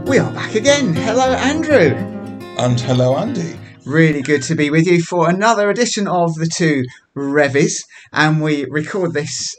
We are back again. Hello, Andrew. And hello, Andy. Really good to be with you for another edition of the Two Revvies. And we record this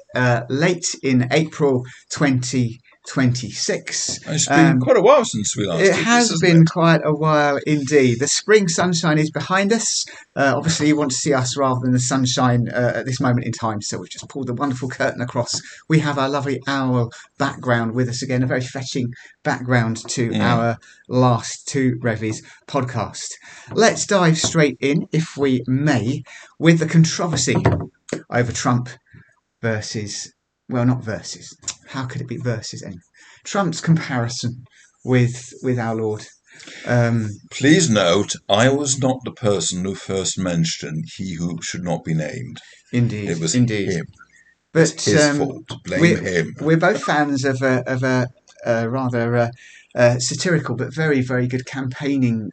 late in April 2026. It's been quite a while since we last did this, It has been quite a while indeed. The spring sunshine is behind us. Obviously, you want to see us rather than the sunshine at this moment in time, so we've just pulled the wonderful curtain across. We have our lovely owl background with us again, a very fetching background to our last Two Revvies podcast. Let's dive straight in, if we may, with the controversy over Trump versus... Well, not versus. How could it be versus anyway? Trump's comparison with our Lord. Please note, I was not the person who first mentioned he who should not be named. Indeed, it was indeed. Him. But it's his fault. Blame him. We're both fans of a rather satirical but very, very good campaigning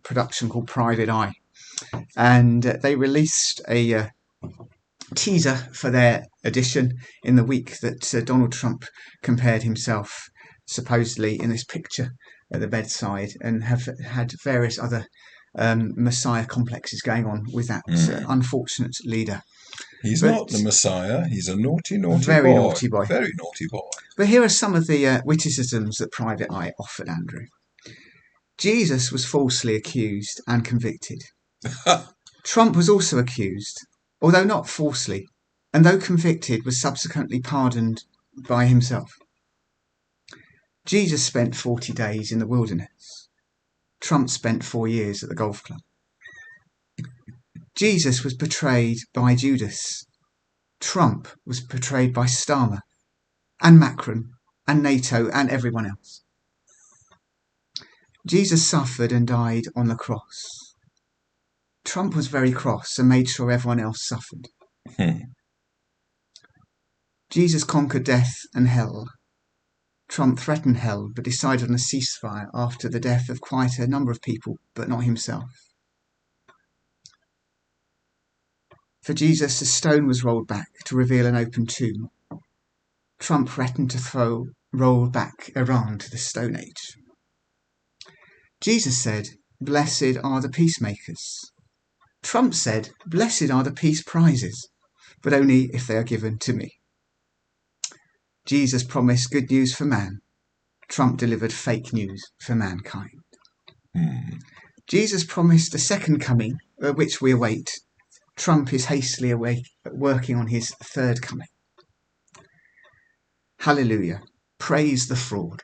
production called Private Eye, and they released a teaser for their edition in the week that Donald Trump compared himself supposedly in this picture at the bedside, and have had various other messiah complexes going on with that unfortunate leader. He's not the messiah. He's a naughty very boy. Naughty boy. Very naughty boy. But here are some of the witticisms that Private Eye offered, Andrew. Jesus was falsely accused and convicted. Trump was also accused, although not falsely, and though convicted, was subsequently pardoned by himself. Jesus spent 40 days in the wilderness. Trump spent 4 years at the golf club. Jesus was betrayed by Judas. Trump was betrayed by Starmer and Macron and NATO and everyone else. Jesus suffered and died on the cross. Trump was very cross and made sure everyone else suffered. Jesus conquered death and hell. Trump threatened hell but decided on a ceasefire after the death of quite a number of people, but not himself. For Jesus, a stone was rolled back to reveal an open tomb. Trump threatened to roll back Iran to the Stone Age. Jesus said, "Blessed are the peacemakers." Trump said, "Blessed are the peace prizes, but only if they are given to me." Jesus promised good news for man. Trump delivered fake news for mankind. Jesus promised a second coming, which we await. Trump is hastily working on his third coming. Hallelujah. Praise the fraud.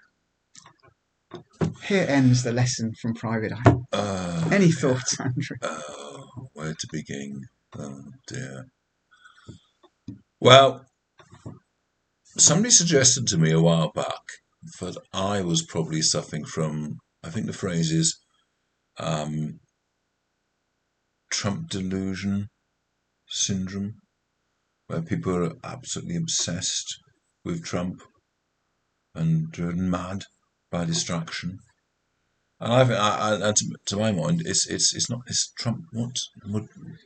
Here ends the lesson from Private Eye. Any thoughts, Andrew? Where to begin? Oh, dear. Well, somebody suggested to me a while back that I was probably suffering from, I think the phrase is Trump delusion syndrome, where people are absolutely obsessed with Trump and driven mad by distraction. And to my mind, it's not Trump.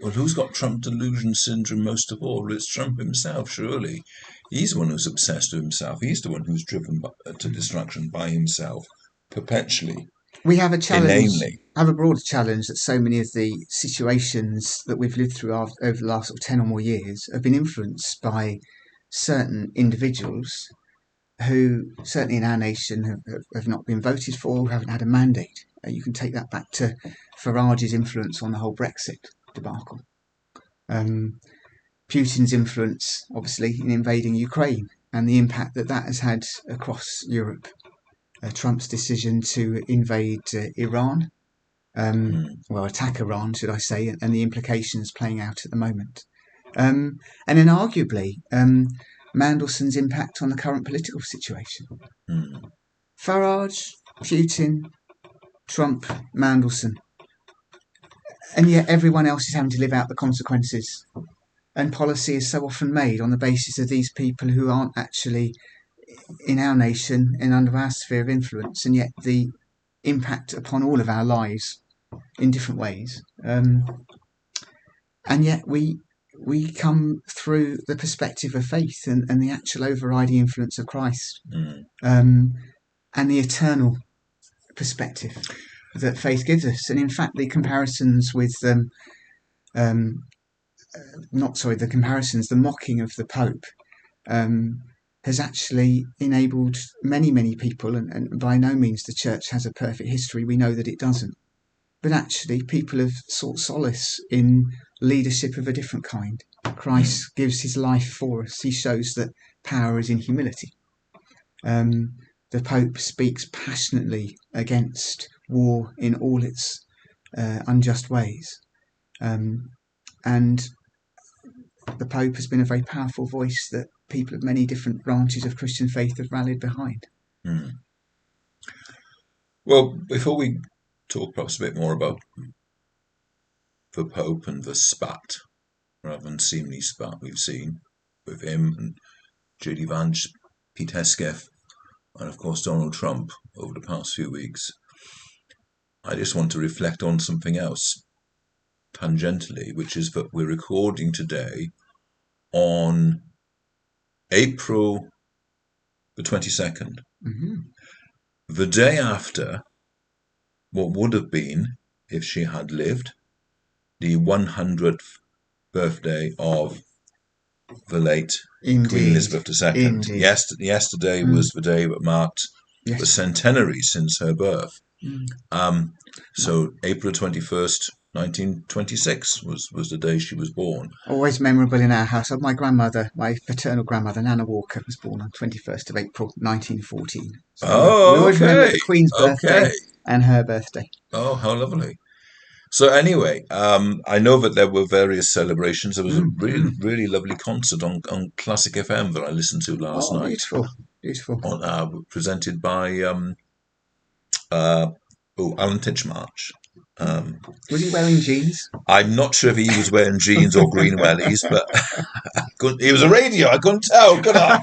Who's got Trump delusion syndrome most of all? It's Trump himself, surely. He's the one who's obsessed with himself. He's the one who's driven to distraction by himself perpetually. We have a challenge. Inanely. Have a broader challenge that so many of the situations that we've lived through over the last 10 or more years have been influenced by certain individuals who, certainly in our nation, have not been voted for, who haven't had a mandate. You can take that back to Farage's influence on the whole Brexit debacle. Putin's influence, obviously, in invading Ukraine and the impact that has had across Europe. Trump's decision to invade Iran, attack Iran, should I say, and the implications playing out at the moment. And then arguably, Mandelson's impact on the current political situation. Farage, Putin, Trump, Mandelson. And yet everyone else is having to live out the consequences. And policy is so often made on the basis of these people who aren't actually in our nation and under our sphere of influence, and yet the impact upon all of our lives in different ways. And yet we we come through the perspective of faith and the actual overriding influence of Christ, and the eternal perspective that faith gives us. And in fact, the comparisons with the mocking of the Pope has actually enabled many people, and by no means the Church has a perfect history. We know that it doesn't. But actually, people have sought solace in leadership of a different kind. Christ gives his life for us. He shows that power is in humility. The Pope speaks passionately against war in all its unjust ways. And the Pope has been a very powerful voice that people of many different branches of Christian faith have rallied behind. Well, before we talk perhaps a bit more about the Pope and the spat, rather than seemly spat we've seen with him and J.D. Vance, Pete Hesketh, and of course Donald Trump over the past few weeks, I just want to reflect on something else tangentially, which is that we're recording today on April the 22nd, the day after what would have been, if she had lived, the 100th birthday of the late Queen Elizabeth II. Yesterday was the day that marked the centenary since her birth. So April 21st, 1926 was the day she was born. Always memorable in our household. My grandmother, my paternal grandmother, Nana Walker, was born on 21st of April 1914. So we always remember the Queen's birthday and her birthday. Oh, how lovely. So anyway, I know that there were various celebrations. There was a really lovely concert on Classic FM that I listened to last night. Beautiful. Presented by Alan Titchmarsh. Was he wearing jeans? I'm not sure if he was wearing jeans or green wellies, but he was a radio. I couldn't tell, could I?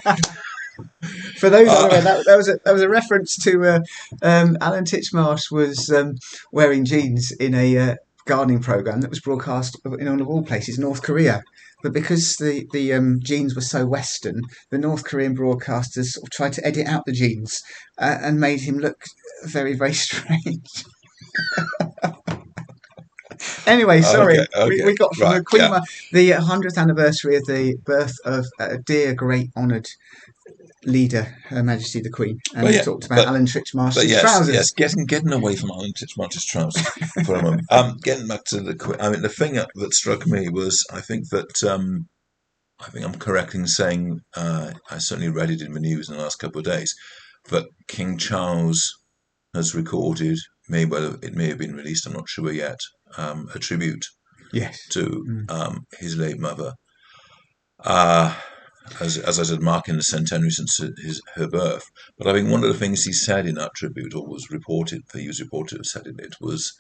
For those unaware, that was a reference to Alan Titchmarsh was wearing jeans in a gardening program that was broadcast in all of all places, North Korea. But because the jeans were so Western, the North Korean broadcasters sort of tried to edit out the jeans and made him look very, very strange. Anyway, sorry, okay. We got from the Queen, the 100th anniversary of the birth of a dear, great, honoured leader, Her Majesty the Queen, and we talked about Alan Titchmarsh's trousers. Yes, getting away from Alan Titchmarsh's trousers for a moment. Getting back to the Queen. I mean, the thing that struck me was, I think I'm correct in saying, I certainly read it in the news in the last couple of days, that King Charles has recorded, it may have been released, I'm not sure yet, a tribute to his late mother. As I said, marking the centenary since her birth. But I think one of the things he said in that tribute, or was reported, he was reported to have said in it, was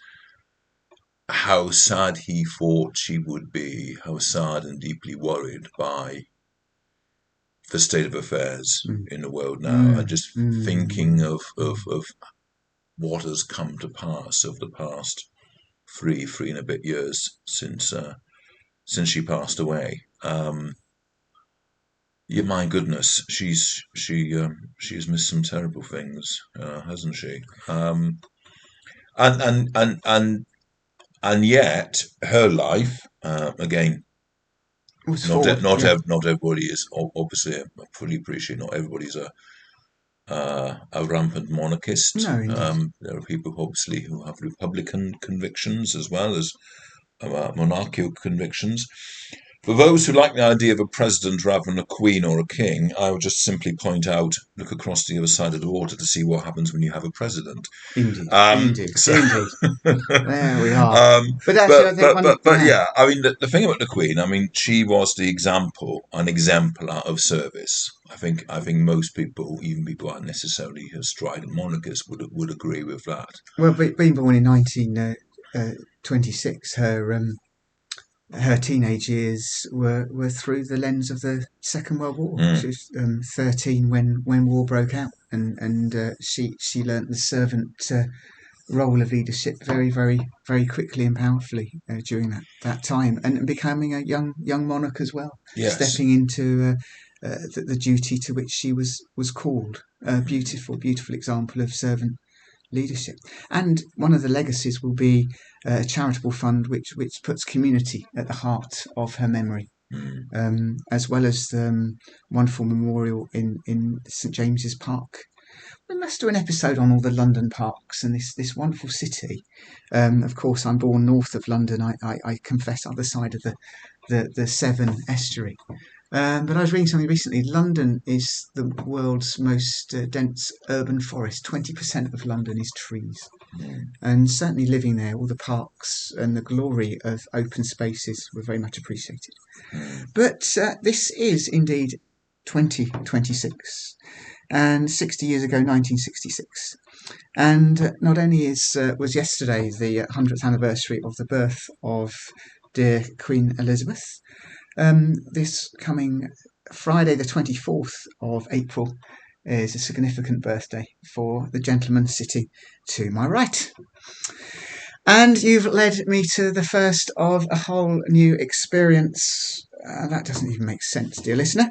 how sad he thought she would be, how sad and deeply worried by the state of affairs in the world now, and just thinking of what has come to pass over the past three and a bit years since she passed away. Yeah, my goodness, she has missed some terrible things, hasn't she? And yet her life, again, not everybody is, obviously. I fully appreciate not everybody's a rampant monarchist. No, there are people obviously who have Republican convictions as well as monarchical convictions. For those who like the idea of a president rather than a queen or a king, I would just simply point out, look across the other side of the water to see what happens when you have a president. Indeed. There we are. But yeah, I mean, the thing about the Queen, I mean, she was the an exemplar of service. I think most people, even people who aren't necessarily a strident monarchists, would agree with that. Well, being born in 1926, her teenage years were through the lens of the Second World War. She was 13 when war broke out, and she learnt the servant role of leadership very, very, very quickly and powerfully during that time, and becoming a young monarch as well, stepping into the duty to which she was called. A beautiful example of servant leadership. And one of the legacies will be a charitable fund which puts community at the heart of her memory. As well as the wonderful memorial in St James's Park. We must do an episode on all the London parks and this wonderful city. Of course, I'm born north of London. I confess, other side of the Severn estuary. But I was reading something recently. London is the world's most dense urban forest. 20% of London is trees. And certainly living there, all the parks and the glory of open spaces were very much appreciated. But this is indeed 2026. And 60 years ago, 1966. And not only was yesterday the 100th anniversary of the birth of dear Queen Elizabeth, this coming Friday, the 24th of April, is a significant birthday for the gentleman sitting to my right. And you've led me to the first of a whole new experience. That doesn't even make sense, dear listener.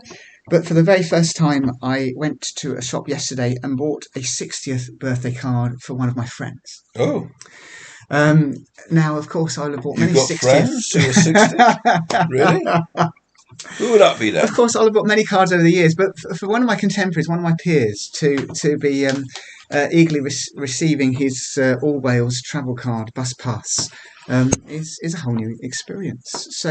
But for the very first time, I went to a shop yesterday and bought a 60th birthday card for one of my friends. Oh. Now, of course, I'll have bought many 60th. Friends who are 60? Really? Who would that be then? Of course, I'll have bought many cards over the years, but for one of my contemporaries, one of my peers, to be eagerly receiving his All Wales travel card, bus pass, is a whole new experience. So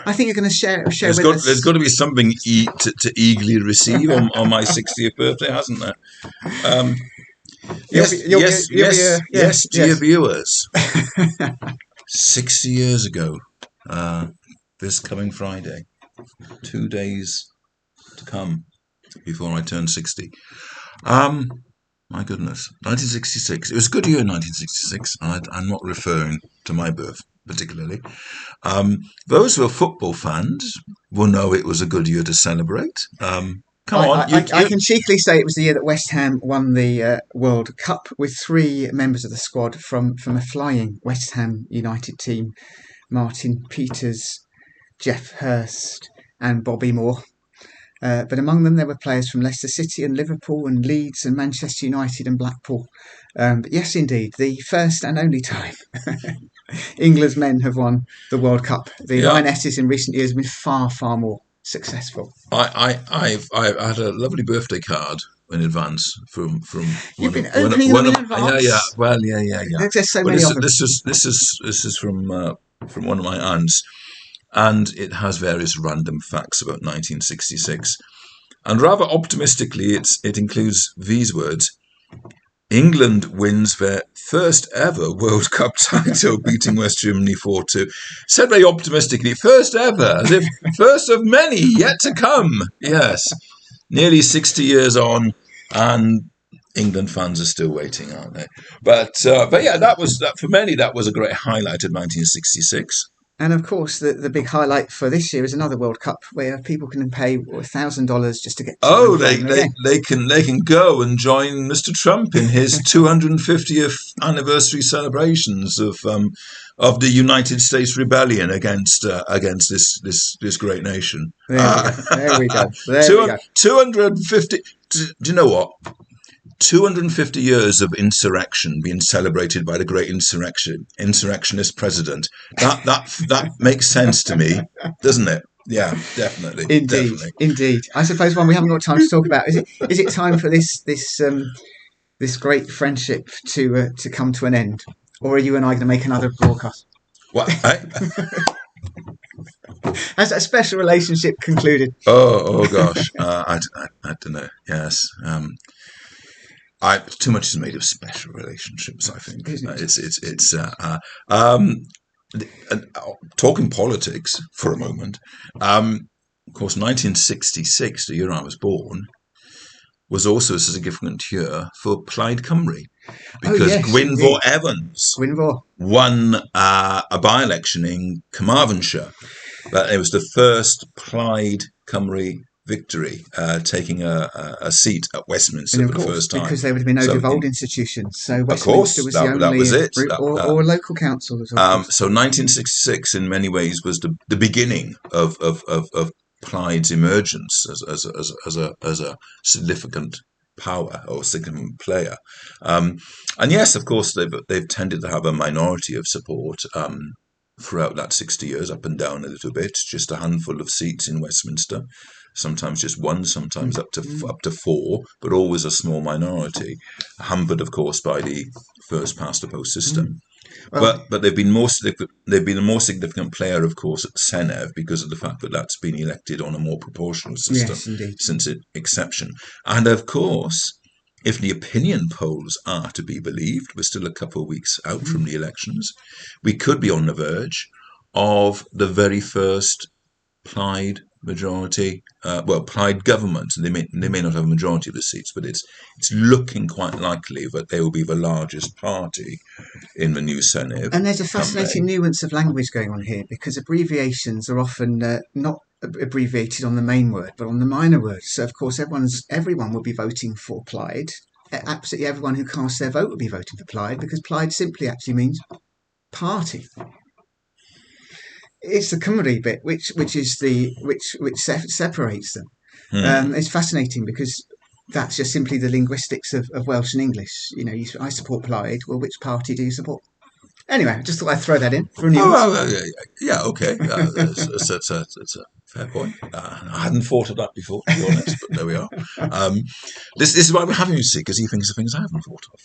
I think you're going to share with us. There's got to be something to eagerly receive on my 60th birthday, hasn't there? Yes, dear viewers. 60 years ago, this coming Friday, 2 days to come before I turn 60. My goodness, 1966. It was a good year in 1966. I'm not referring to my birth particularly. Those who are football fans will know it was a good year to celebrate. I can cheekily say it was the year that West Ham won the World Cup with 3 members of the squad from a flying West Ham United team: Martin Peters, Jeff Hurst, and Bobby Moore. But among them, there were players from Leicester City and Liverpool and Leeds and Manchester United and Blackpool. But yes, indeed, the first and only time England's men have won the World Cup. The Lionesses in recent years have been far, far more successful. I've had a lovely birthday card in advance from You've been opening them in advance. Yeah. There's so many of them. This is from one of my aunts, and it has various random facts about 1966. And rather optimistically, it includes these words: England wins their first ever World Cup title, beating West Germany 4-2. Said very optimistically, first ever, as if first of many yet to come. Yes, nearly 60 years on, and England fans are still waiting, aren't they? But yeah, that for many, that was a great highlight of 1966. And of course, the big highlight for this year is another World Cup where people can pay $1,000 just to get. They can go and join Mr. Trump in his 250th anniversary celebrations of the United States rebellion against this great nation. There we go. 250. Do you know what? 250 years of insurrection being celebrated by the great insurrectionist president. That makes sense to me, doesn't it? Yeah, definitely. Indeed. I suppose one we haven't got time to talk about. Is it time for this great friendship to come to an end, or are you and I going to make another broadcast? What? Has that special relationship concluded? Oh gosh, I don't know. Yes. Too much is made of special relationships, I think. Talking politics for a moment. Of course, 1966, the year I was born, was also a significant year for Plaid Cymru, because Gwynfor Evans won a by-election in Carmarthenshire. But it was the first Plaid Cymru victory, taking a seat at Westminster And for of the course, first time. because there would have been no So devolved institutions, so of Westminster course, was the that only was it. or local council as well. So 1966, in many ways, was the beginning of Plaid's emergence as a significant power or significant player. And yes, of course, they've tended to have a minority of support throughout that 60 years, up and down a little bit. Just a handful of seats in Westminster, sometimes just one, sometimes up to four, but always a small minority, hampered, of course, by the first past the post system. Well, but they've been a more significant player, of course, at Senev because of the fact that that's been elected on a more proportional system since its inception. And of course, if the opinion polls are to be believed, we're still a couple of weeks out from the elections, we could be on the verge of the very first Plaid majority, Plaid government. They may not have a majority of the seats, but it's looking quite likely that they will be the largest party in the new Senate. And there's a fascinating nuance of language going on here, because abbreviations are often not abbreviated on the main word, but on the minor words. So of course, everyone will be voting for Plaid. Absolutely everyone who casts their vote will be voting for Plaid, because Plaid simply actually means party. It's the Cymru bit which separates them. It's fascinating because that's just simply the linguistics of Welsh and English. You know, I support Plaid. Well, which party do you support? Anyway, I just thought I'd throw that in for a nuance. Yeah, okay. It's a fair point. I hadn't thought of that before, to be honest, but there we are. This is why we're having you, see, because he thinks of things I haven't thought of.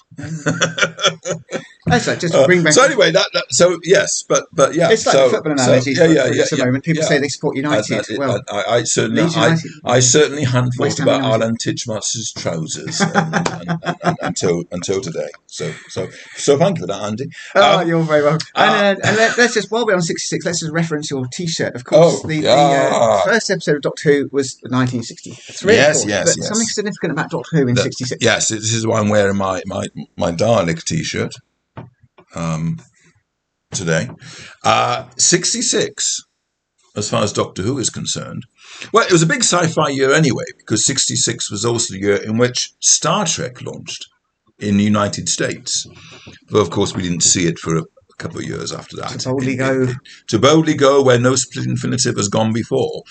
That's right, just bring back. So anyway, so yes, but yeah. It's like the football analogy for a moment. People say they support United. Well, I certainly hadn't thought about Alan Titchmarsh's trousers until today. So thank you for that, Andy. You're very welcome. And let's just, while we're on 66, let's just reference your T-shirt. Of course, the first episode of Doctor Who was 1963. Yes. Something significant about Doctor Who in 66. Yes, this is why I'm wearing my Dalek T-shirt today. 66, as far as Doctor Who is concerned. Well, it was a big sci-fi year anyway, because 66 was also the year in which Star Trek launched in the United States. Though, of course, we didn't see it for a couple of years after that. To boldly go where no split infinitive has gone before.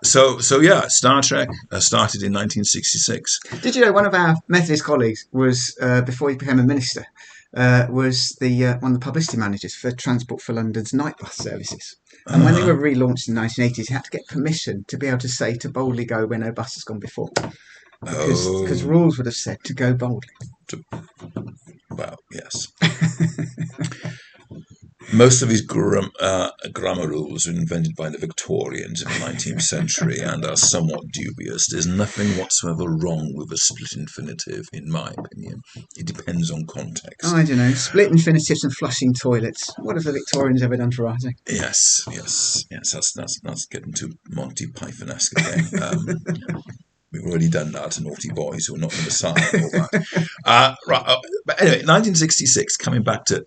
So yeah, Star Trek started in 1966. Did you know one of our Methodist colleagues was, before he became a minister, was one of the publicity managers for Transport for London's night bus services. And when they were relaunched in the 1980s, he had to get permission to be able to say to boldly go where no bus has gone before. Because rules would have said to go boldly. Well, yes. Most of these grammar rules were invented by the Victorians in the 19th century and are somewhat dubious. There's nothing whatsoever wrong with a split infinitive, in my opinion. It depends on context. I don't know. Split infinitives and flushing toilets. What have the Victorians ever done for writing? Yes. That's getting too Monty Python-esque again. We've already done that to naughty boys who are not going to sign all that. But anyway, 1966. Coming back to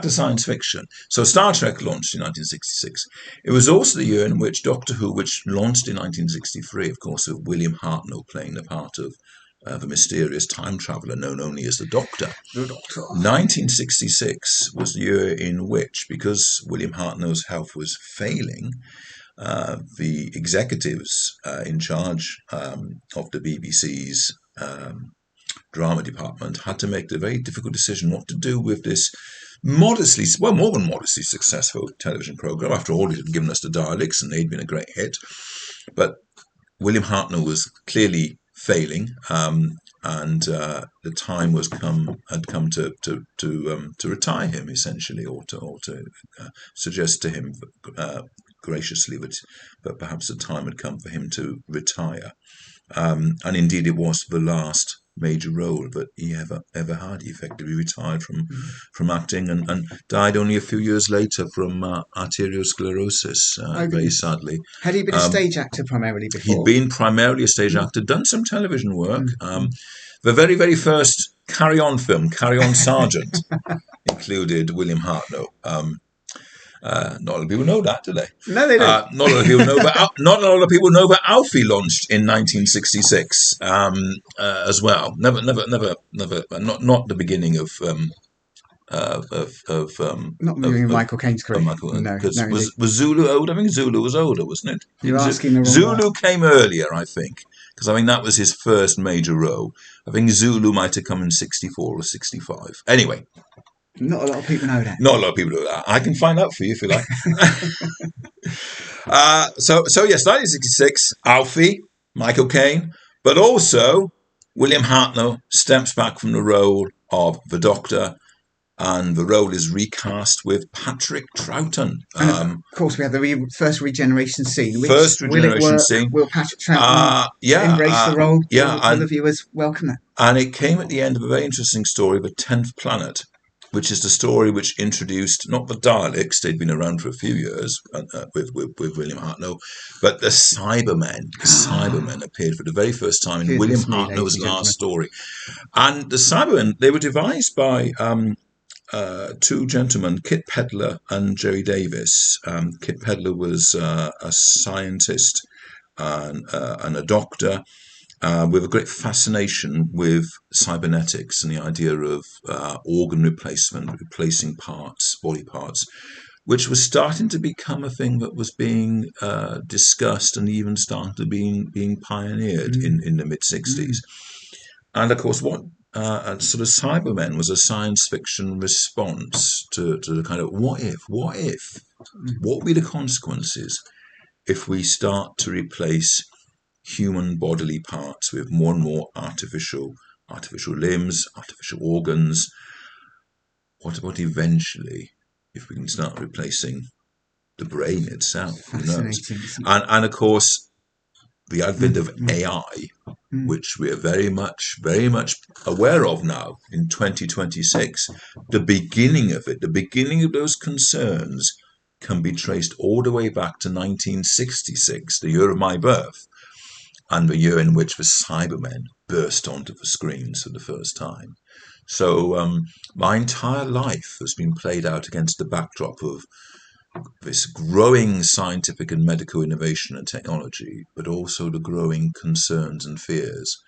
science fiction. So Star Trek launched in 1966. It was also the year in which Doctor Who, which launched in 1963, of course, with William Hartnell playing the part of the mysterious time traveller known only as the Doctor. 1966 was the year in which, because William Hartnell's health was failing, the executives in charge of the BBC's drama department had to make the very difficult decision what to do with this more than modestly successful television programme. After all, it had given us the Daleks and they'd been a great hit. But William Hartnell was clearly failing, and the time had come to retire him, essentially, or to suggest to him graciously that perhaps the time had come for him to retire. And indeed, it was the last major role that he ever had. He effectively retired from acting and died only a few years later from arteriosclerosis, very sadly. Had he been a stage actor primarily before? He'd been primarily a stage actor, done some television work. The very, very first Carry On film, Carry On Sergeant, included William Hartnell. Not a lot of people know that, do they? No, they don't. Not a lot of people know not a lot of people know that Alfie launched in 1966 as well. Never. Not the beginning of Not moving Michael Caine's career. Michael, No, because indeed. was Zulu old? I think Zulu was older, wasn't it? You're asking the wrong Zulu came earlier, I think, because I think that was his first major role. I think Zulu might have come in 64 or 65. Anyway, not a lot of people know that. not a lot of people know that. I can find out for you if you like. So yes, 1966, Alfie, Michael Caine, but also William Hartnell steps back from the role of the Doctor, and the role is recast with Patrick Troughton. Of course, we have the first regeneration scene. First regeneration scene. Will Patrick Troughton embrace the role? Yeah, will the viewers welcome that? And it came at the end of a very interesting story, The 10th Planet, which is the story which introduced not the Daleks, they'd been around for a few years with William Hartnell, but the Cybermen. The Cybermen appeared for the very first time in William Hartnell's last story. And the Cybermen, they were devised by two gentlemen, Kit Pedler and Jerry Davis. Kit Pedler was a scientist and a doctor, with a great fascination with cybernetics and the idea of organ replacement, replacing parts, body parts, which was starting to become a thing that was being discussed and even starting to being pioneered in the mid-60s. And of course, what sort of Cybermen was a science fiction response to the kind of what would be the consequences if we start to replace human bodily parts with more and more artificial limbs, artificial organs. What about eventually if we can start replacing the brain itself? Who knows? And of course, the advent of AI, which we are very much aware of now in 2026, the beginning of it, the beginning of those concerns can be traced all the way back to 1966, the year of my birth, and the year in which the Cybermen burst onto the screens for the first time. So my entire life has been played out against the backdrop of this growing scientific and medical innovation and technology, but also the growing concerns and fears.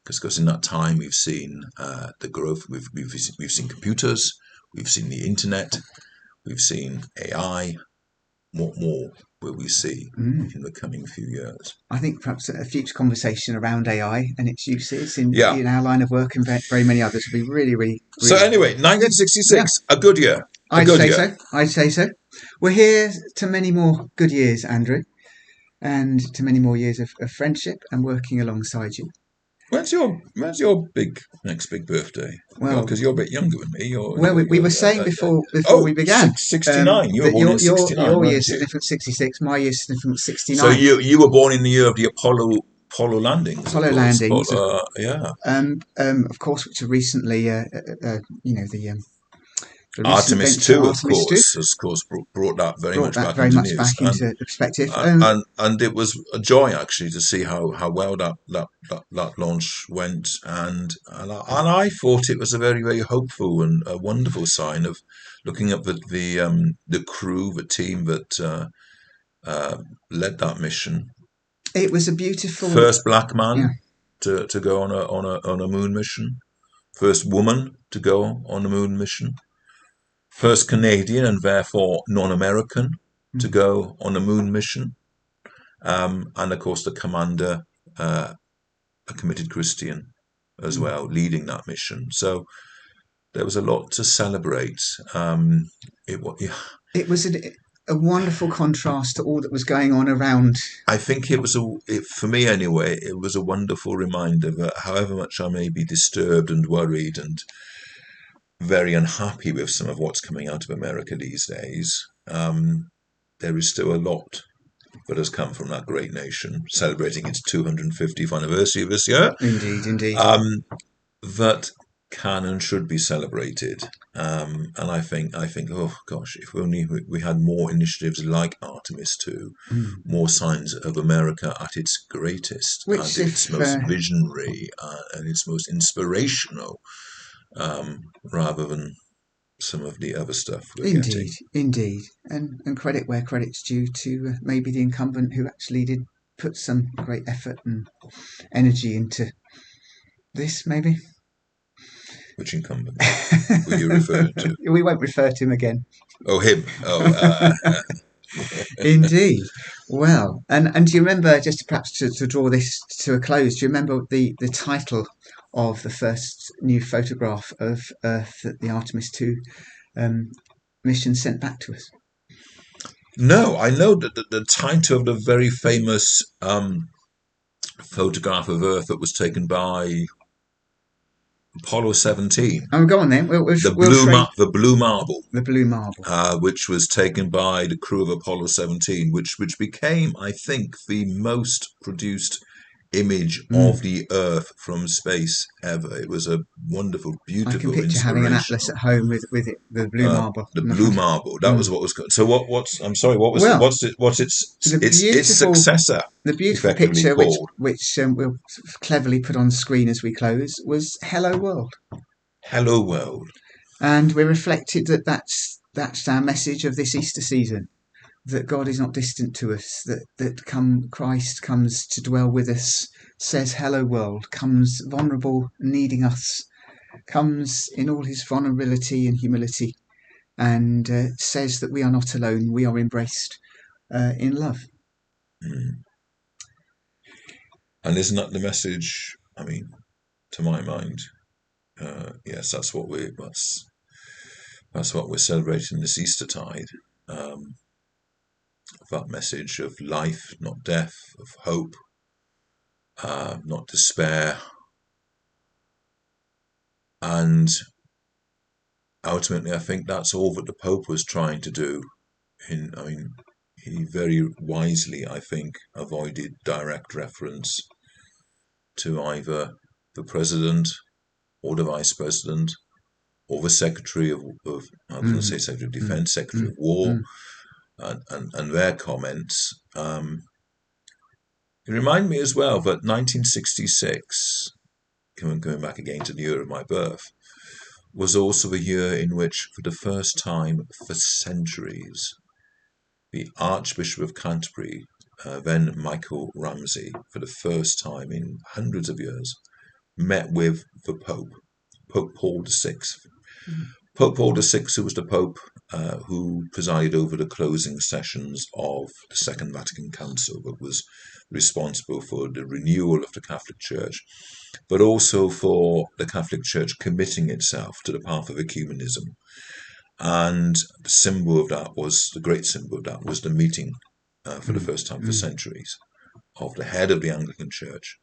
Because in that time we've seen the growth, we've seen computers, we've seen the internet, we've seen AI. What more will we see in the coming few years? I think perhaps a future conversation around AI and its uses in our line of work and very many others would be really. So anyway, 1966, a good year. I'd say so. We're here to many more good years, Andrew, and to many more years of friendship and working alongside you. When's your next big birthday? Well, because you're a bit younger than me. We were saying before we began. 69. You were born in 69. Your year's significant 66. My year's significant 69. So you were born in the year of the Apollo landings. Apollo landings. Of course, which are recently, the Artemis II, of course, brought that very much back into perspective. And it was a joy actually to see how well that launch went, and I thought it was a very, very hopeful and a wonderful sign of looking at the crew, the team that led that mission. It was a beautiful first black man to go on a moon mission, first woman to go on a moon mission. First Canadian and therefore non-American to go on a moon mission. And of course the commander, a committed Christian as well, leading that mission. So there was a lot to celebrate. It was a wonderful contrast to all that was going on around. I think for me anyway, it was a wonderful reminder that however much I may be disturbed and worried and very unhappy with some of what's coming out of America these days, there is still a lot that has come from that great nation, celebrating its 250th anniversary this year. Indeed. That can and should be celebrated. And I think, oh gosh, if only we had more initiatives like Artemis II, more signs of America at its greatest, at its most visionary and its most inspirational, rather than some of the other stuff we're Indeed, getting. indeed. And credit where credit's due to maybe the incumbent who actually did put some great effort and energy into this, maybe. Which incumbent were you referring to? We won't refer to him again. Oh, him. Oh, Indeed. Well, and do you remember, just perhaps to draw this to a close, do you remember the title of the first new photograph of Earth that the Artemis II mission sent back to us? no, I know that the title of the very famous photograph of Earth that was taken by Apollo 17. Oh, go on then. We'll The blue marble. The blue marble. Which was taken by the crew of Apollo 17, which became, I think, the most produced image of the Earth from space ever. It was a wonderful, beautiful, I can picture having an atlas at home with it, the blue marble. The blue marble. That was what was good. So what's? I'm sorry. What's its successor? The beautiful picture, which we'll cleverly put on screen as we close, was "Hello World." Hello World. And we reflected that's our message of this Easter season, that God is not distant to us, that Christ comes to dwell with us, says hello world, comes vulnerable, needing us, comes in all his vulnerability and humility, and says that we are not alone, we are embraced in love. And isn't that the message? I mean, to my mind, yes, that's what we're celebrating this Eastertide. That message of life, not death, of hope, not despair, and ultimately, I think that's all that the Pope was trying to do. He very wisely, I think, avoided direct reference to either the President or the Vice President or the Secretary of I was going to say Secretary of Defence, Secretary of War, and their comments. It reminded me as well that 1966, going back again to the year of my birth, was also the year in which, for the first time for centuries, the Archbishop of Canterbury, then Michael Ramsey, for the first time in hundreds of years, met with the Pope, Pope Paul VI. Pope Paul VI, who was the Pope who presided over the closing sessions of the Second Vatican Council, that was responsible for the renewal of the Catholic Church, but also for the Catholic Church committing itself to the path of ecumenism. And the symbol of that was, the great symbol of that was the meeting for the first time for centuries of the head of the Anglican Church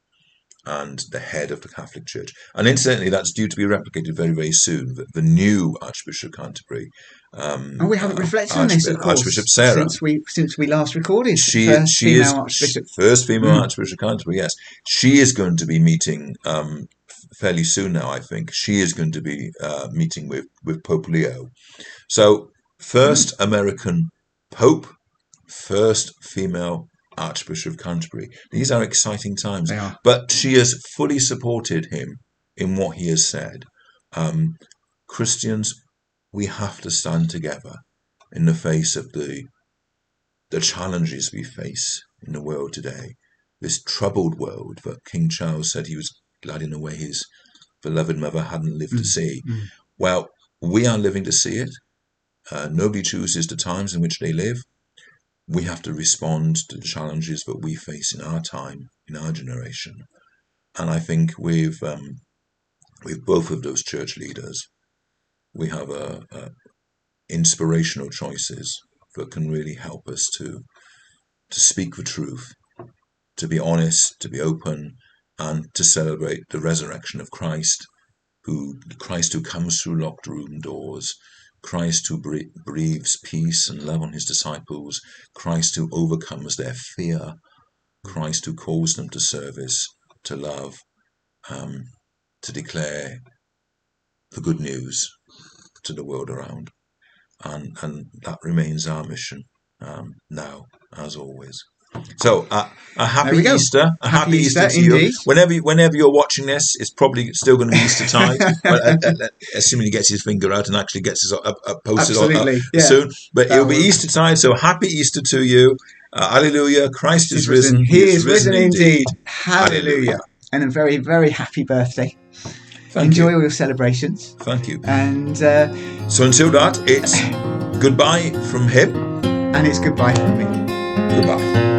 and the head of the Catholic Church. And incidentally, that's due to be replicated very, very soon. The new Archbishop of Canterbury. And we haven't reflected on this, of course, Archbishop Sarah. Since we last recorded. She is first female Archbishop of Canterbury, yes. She is going to be meeting fairly soon now, I think. She is going to be meeting with Pope Leo. So, first American Pope, first female Archbishop of Canterbury. These are exciting times. They are. But she has fully supported him in what he has said. Christians, we have to stand together in the face of the challenges we face in the world today. This troubled world that King Charles said he was glad in a way his beloved mother hadn't lived to see. Well, we are living to see it. Nobody chooses the times in which they live. We have to respond to the challenges that we face in our time, in our generation. And I think with both of those church leaders, we have inspirational choices that can really help us to speak the truth, to be honest, to be open, and to celebrate the resurrection of Christ who comes through locked room doors, Christ who breathes peace and love on his disciples, Christ who overcomes their fear, Christ who calls them to service, to love, to declare the good news to the world around. And that remains our mission now, as always. So a happy There we go. Easter, a happy Easter to indeed. you. Whenever you're watching this, it's probably still going to be Easter tide, but assuming he gets his finger out and actually gets us posted soon. But it'll be Easter tide, so happy Easter to you. Hallelujah! Christ is risen. He is risen indeed. Hallelujah! And a very, very happy birthday. Enjoy all your celebrations. Thank you. And so until that, it's goodbye from him. And it's goodbye from me. Goodbye.